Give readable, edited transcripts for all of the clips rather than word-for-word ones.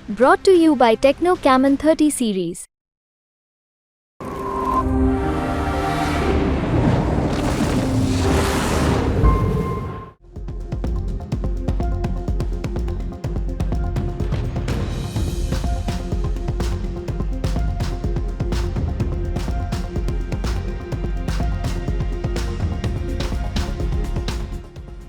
Brought to you by Techno Camon 30 series.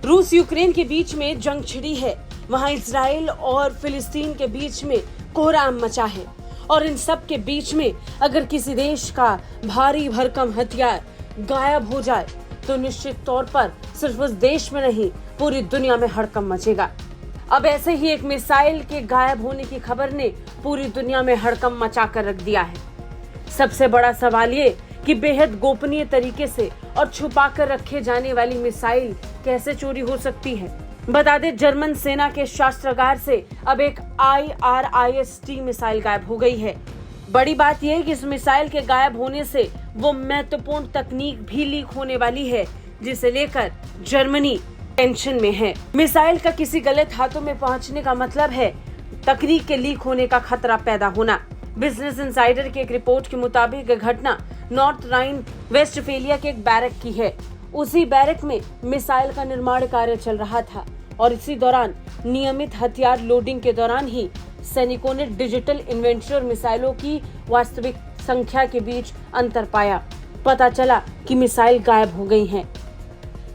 रूस Ukraine के बीच में जंग छिड़ी है। वहां इजराइल और फिलिस्तीन के बीच में कोहराम मचा है और इन सब के बीच में अगर किसी देश का भारी भरकम हथियार गायब हो जाए तो निश्चित तौर पर सिर्फ उस देश में नहीं पूरी दुनिया में हड़कंप मचेगा। अब ऐसे ही एक मिसाइल के गायब होने की खबर ने पूरी दुनिया में हड़कंप मचा कर रख दिया है। सबसे बड़ा सवाल ये कि बेहद गोपनीय तरीके से और छुपा कर रखे जाने वाली मिसाइल कैसे चोरी हो सकती है। बता दें, जर्मन सेना के शस्त्रागार से अब एक IRIS-T मिसाइल गायब हो गई है। बड़ी बात यह है कि इस मिसाइल के गायब होने से वो महत्वपूर्ण तकनीक भी लीक होने वाली है जिसे लेकर जर्मनी टेंशन में है। मिसाइल का किसी गलत हाथों में पहुंचने का मतलब है तकनीक के लीक होने का खतरा पैदा होना। बिजनेस इनसाइडर की एक रिपोर्ट के मुताबिक घटना नॉर्थ राइन वेस्टफेलिया के एक बैरक की है। उसी बैरक में मिसाइल का निर्माण कार्य चल रहा था और इसी दौरान नियमित हथियार लोडिंग के दौरान ही सैनिकों ने डिजिटल इन्वेंटरी और मिसाइलों की वास्तविक संख्या के बीच अंतर पाया। पता चला कि मिसाइल गायब हो गई हैं।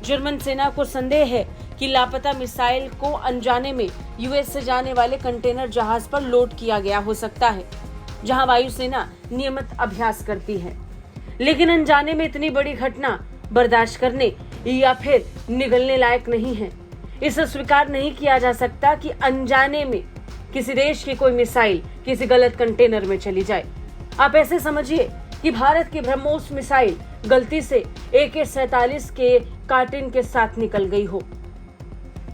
जर्मन सेना को संदेह है कि लापता मिसाइल को अनजाने में यूएस से जाने वाले कंटेनर जहाज पर लोड किया गया हो सकता है, जहां वायुसेना नियमित अभ्यास करती है। लेकिन अनजाने में इतनी बड़ी घटना बर्दाश्त करने या फिर निगलने लायक नहीं है। इसे स्वीकार नहीं किया जा सकता कि अनजाने में किसी देश की कोई मिसाइल किसी गलत कंटेनर में चली जाए। आप ऐसे समझिए कि भारत की ब्रह्मोस मिसाइल गलती से AK-47 के कार्टिन के साथ निकल गई हो।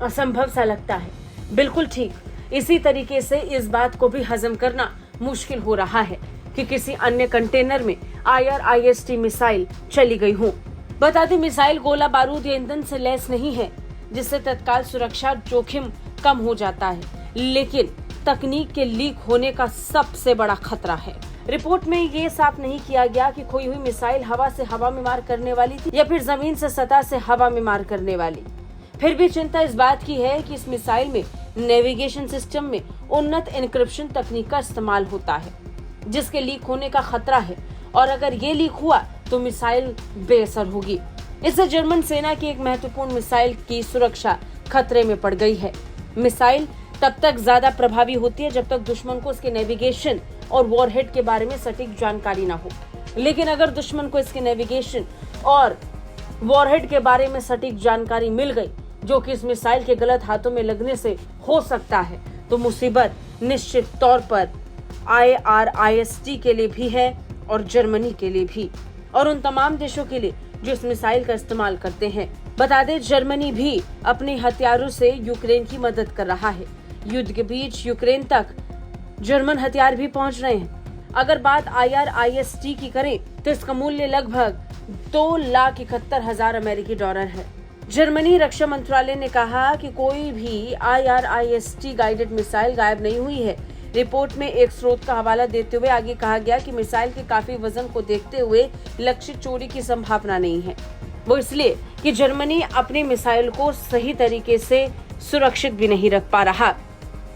असंभव सा लगता है। बिल्कुल ठीक इसी तरीके से इस बात को भी हजम करना मुश्किल हो रहा है कि किसी अन्य कंटेनर में IRIS-T मिसाइल चली गई हो। बता दें, मिसाइल गोला बारूद या ईंधन से लैस नहीं है जिससे तत्काल सुरक्षा जोखिम कम हो जाता है, लेकिन तकनीक के लीक होने का सबसे बड़ा खतरा है। रिपोर्ट में ये साफ नहीं किया गया कि खोई हुई मिसाइल हवा से हवा में मार करने वाली थी या फिर जमीन से सतह से हवा में मार करने वाली। फिर भी चिंता इस बात की है कि इस मिसाइल में नेविगेशन सिस्टम में उन्नत एन्क्रिप्शन तकनीक का इस्तेमाल होता है जिसके लीक होने का खतरा है और अगर ये लीक हुआ तो मिसाइल बेअसर होगी। इससे जर्मन सेना की एक महत्वपूर्ण मिसाइल की सुरक्षा खतरे में पड़ गई है। मिसाइल तब तक ज्यादा प्रभावी होती है जब तक दुश्मन को इसके नेविगेशन और वॉरहेड के बारे में सटीक जानकारी ना हो। लेकिन अगर दुश्मन को इसके नेविगेशन और वॉरहेड के बारे में सटीक जानकारी मिल गई, जो कि इस मिसाइल के गलत हाथों में लगने से हो सकता है, तो मुसीबत निश्चित तौर पर IRIS-T के लिए भी है और जर्मनी के लिए भी और उन तमाम देशों के लिए जो इस मिसाइल का इस्तेमाल करते हैं। बता दें, जर्मनी भी अपने हथियारों से यूक्रेन की मदद कर रहा है। युद्ध के बीच यूक्रेन तक जर्मन हथियार भी पहुंच रहे हैं। अगर बात IRIS-T की करें तो इसका मूल्य लगभग $2,71,000 अमेरिकी डॉलर है। जर्मनी रक्षा मंत्रालय ने कहा कि कोई भी IRIS-T गाइडेड मिसाइल गायब नहीं हुई है। रिपोर्ट में एक स्रोत का हवाला देते हुए आगे कहा गया कि मिसाइल के काफी वजन को देखते हुए लक्षित चोरी की संभावना नहीं है। वो इसलिए कि जर्मनी अपनी मिसाइल को सही तरीके से सुरक्षित भी नहीं रख पा रहा।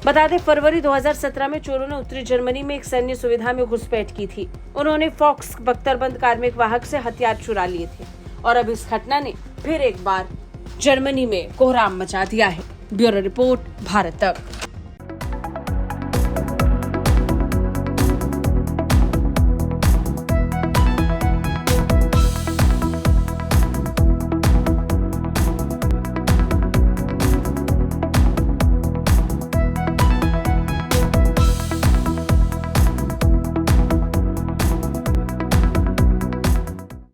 बता दें, फरवरी 2017 में चोरों ने उत्तरी जर्मनी में एक सैन्य सुविधा में घुसपैठ की थी। उन्होंने फॉक्स बख्तरबंद कार्मिक वाहक से हथियार चुरा लिए थे और अब इस घटना ने फिर एक बार जर्मनी में कोहराम मचा दिया है। ब्यूरो रिपोर्ट, भारत तक।